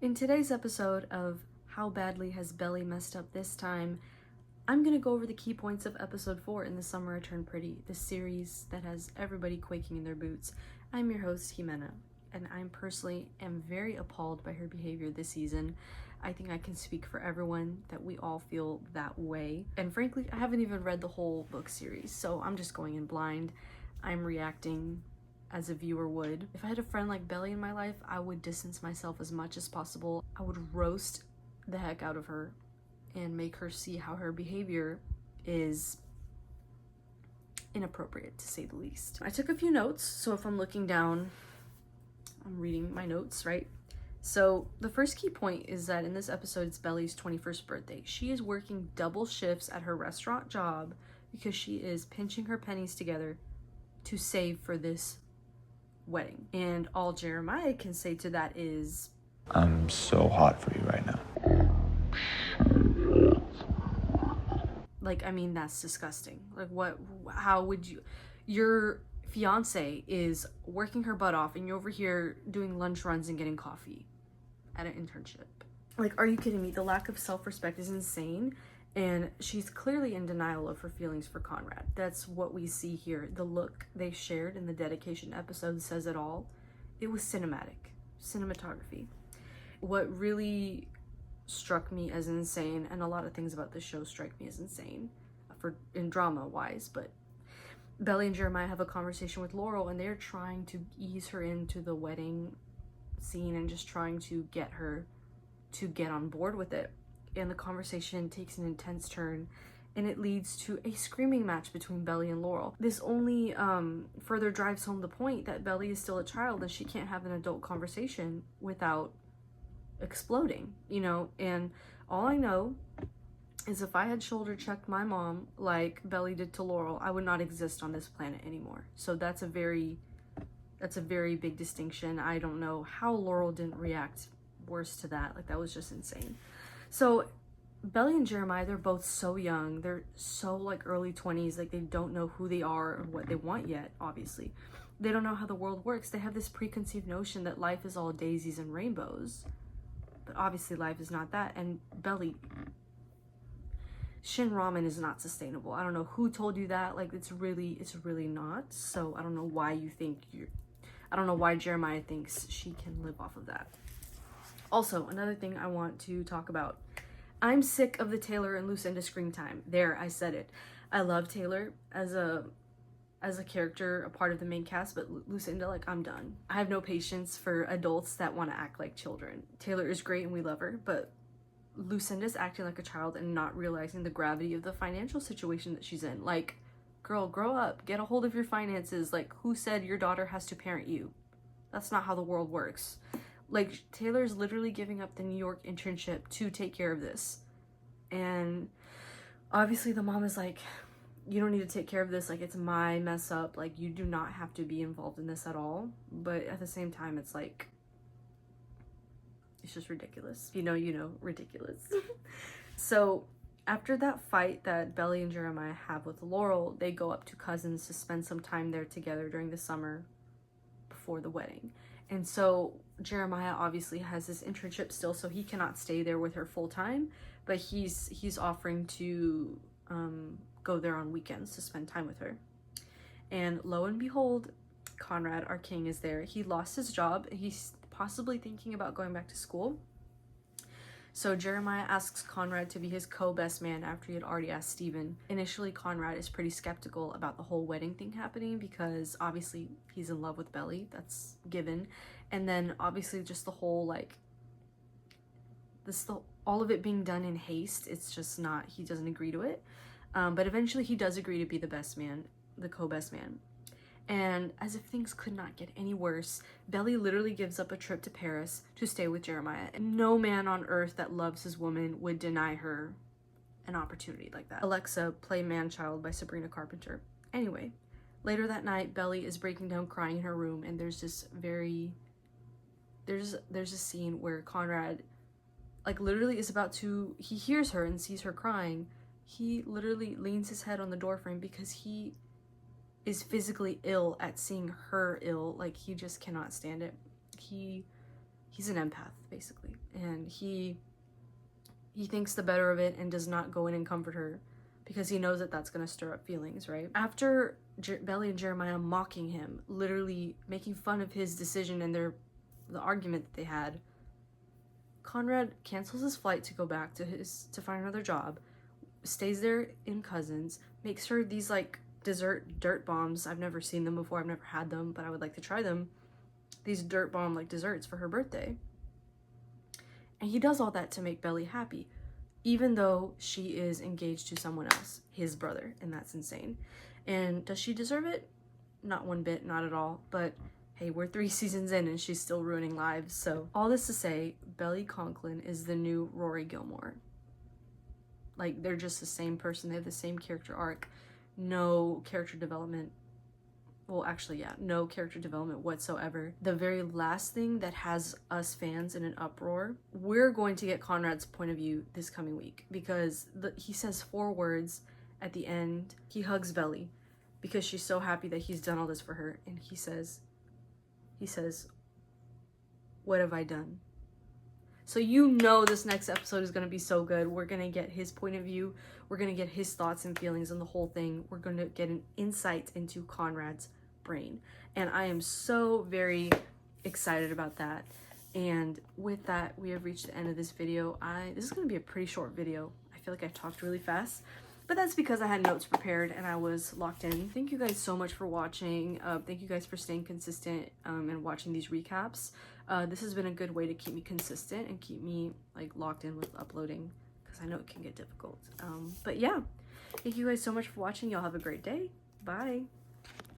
In today's episode of How Badly Has Belly Messed Up This Time, I'm going to go over the key points of episode 4 in The Summer I Turned Pretty, the series that has everybody quaking in their boots. I'm your host, Jimena, and I personally am very appalled by her behavior this season. I think I can speak for everyone that we all feel that way. And frankly, I haven't even read the whole book series, so I'm just going in blind. I'm reacting as a viewer would. If I had a friend like Belly in my life, I would distance myself as much as possible. I would roast the heck out of her and make her see how her behavior is inappropriate, to say the least. I took a few notes, so if I'm looking down, I'm reading my notes, right? So the first key point is that in this episode, it's Belly's 21st birthday. She is working double shifts at her restaurant job because she is pinching her pennies together to save for this wedding. And all Jeremiah can say to that is, I'm so hot for you right now. like, I mean, that's disgusting. Like, how would you, your fiance is working her butt off and you're over here doing lunch runs and getting coffee at an internship. Like, are you kidding me? The lack of self-respect is insane. And she's clearly in denial of her feelings for Conrad. That's what we see here. The look they shared in the dedication episode says it all. It was cinematography. What really struck me as insane, and a lot of things about this show strike me as insane, in drama wise, but Belly and Jeremiah have a conversation with Laurel and they're trying to ease her into the wedding scene and just trying to get her to get on board with it. And the conversation takes an intense turn and it leads to a screaming match between Belly and Laurel. This only further drives home the point that Belly is still a child and she can't have an adult conversation without exploding, you know? And all I know is if I had shoulder checked my mom like Belly did to Laurel, I would not exist on this planet anymore. So that's a very big distinction. I don't know how Laurel didn't react worse to that. Like, that was just insane. So Belly and Jeremiah, they're both so young. They're so like early 20s. Like, they don't know who they are or what they want yet, obviously. They don't know how the world works. They have this preconceived notion that life is all daisies and rainbows. But obviously life is not that. And Belly, Shin Ramen is not sustainable. I don't know who told you that. Like, it's really not. So I don't know why I don't know why Jeremiah thinks she can live off of that. Also, another thing I want to talk about. I'm sick of the Taylor and Lucinda screen time. There, I said it. I love Taylor as a character, a part of the main cast, but Lucinda, like, I'm done. I have no patience for adults that want to act like children. Taylor is great and we love her, but Lucinda's acting like a child and not realizing the gravity of the financial situation that she's in. Like, girl, grow up. Get a hold of your finances. Like, who said your daughter has to parent you? That's not how the world works. Like, Taylor's literally giving up the New York internship to take care of this. And obviously the mom is like, you don't need to take care of this. Like, it's my mess up. Like, you do not have to be involved in this at all. But at the same time, it's like, it's just ridiculous. You know, ridiculous. So after that fight that Belly and Jeremiah have with Laurel, they go up to Cousins to spend some time there together during the summer before the wedding. And so Jeremiah obviously has this internship still, so he cannot stay there with her full time, but he's offering to go there on weekends to spend time with her. And lo and behold, Conrad, our king, is there. He lost his job. He's possibly thinking about going back to school. So Jeremiah asks Conrad to be his co-best man after he had already asked Steven. Initially, Conrad is pretty skeptical about the whole wedding thing happening because obviously he's in love with Belly. That's given. And then obviously just the whole, like, all of it being done in haste. It's just not, he doesn't agree to it. But eventually he does agree to be the best man, the co-best man. And as if things could not get any worse, Belly literally gives up a trip to Paris to stay with Jeremiah. And no man on earth that loves his woman would deny her an opportunity like that. Alexa, play Man-Child by Sabrina Carpenter. Anyway, later that night, Belly is breaking down crying in her room, and there's a scene where Conrad, like, literally is about to, he hears her and sees her crying. He literally leans his head on the doorframe because he is physically ill at seeing her ill. Like, he just cannot stand it. He he's an empath basically, and he thinks the better of it and does not go in and comfort her because he knows that that's going to stir up feelings, right? After Belly and Jeremiah mocking him, literally making fun of his decision and the argument that they had, Conrad cancels his flight to go back to find another job, stays there in Cousins, makes her these like dessert dirt bombs. I've never seen them before, I've never had them, but I would like to try them. These dirt bomb like desserts for her birthday. And he does all that to make Belly happy, even though she is engaged to someone else, his brother, and that's insane. And does she deserve it? Not one bit, not at all. But hey, we're 3 seasons in and she's still ruining lives. So all this to say, Belly Conklin is the new Rory Gilmore. Like, they're just the same person. They have the same character arc. No character development. Well, actually, yeah, no character development whatsoever. The very last thing that has us fans in an uproar, we're going to get Conrad's point of view this coming week, because he says 4 words at the end. He hugs Belly because she's so happy that he's done all this for her, and he says, "What have I done?" So you know this next episode is going to be so good. We're going to get his point of view. We're going to get his thoughts and feelings on the whole thing. We're going to get an insight into Conrad's brain. And I am so very excited about that. And with that, we have reached the end of this video. This is going to be a pretty short video. I feel like I talked really fast, but that's because I had notes prepared and I was locked in. Thank you guys so much for watching. Thank you guys for staying consistent and watching these recaps. This has been a good way to keep me consistent and keep me like locked in with uploading, because I know it can get difficult. But yeah, thank you guys so much for watching. Y'all have a great day. Bye.